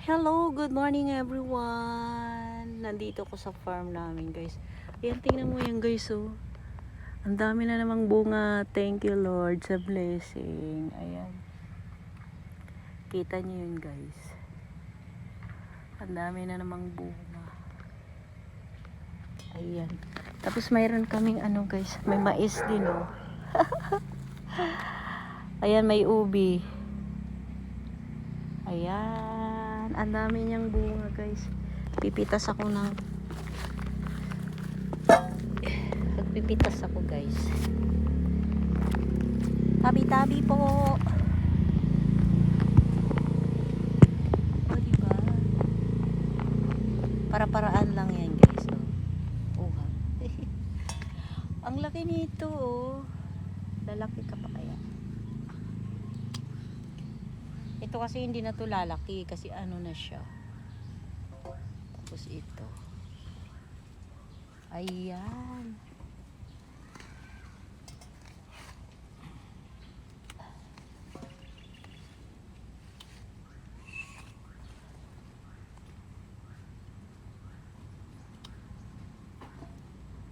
Hello, good morning everyone. Nandito ko sa farm namin, guys. Ayan, tingnan mo yan, guys, oh. Ang dami na namang bunga. Thank you, Lord, sa blessing. Ayan. Kita niyo yun, guys. Ang dami na namang bunga. Ayan. Tapos mayroon kaming ano, guys. May mais din, oh. Ayan, may ubi. Ayan. Ang dami niyang bunga, guys. Pipitas ako ng Pipitas ako, guys. Tabi-tabi po. O, diba? Para-paraan lang yan, guys. Oh. Ang laki nito, oh. Lalaki ka pa kaya? Ito kasi hindi na to lalaki kasi ano na siya. Tapos ito. Ayan.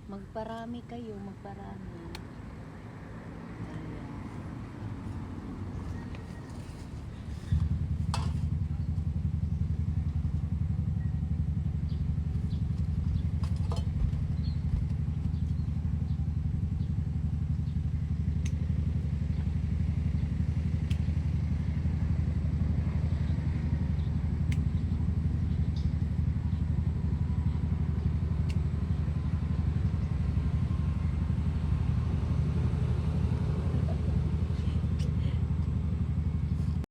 Magparami kayo, magparami.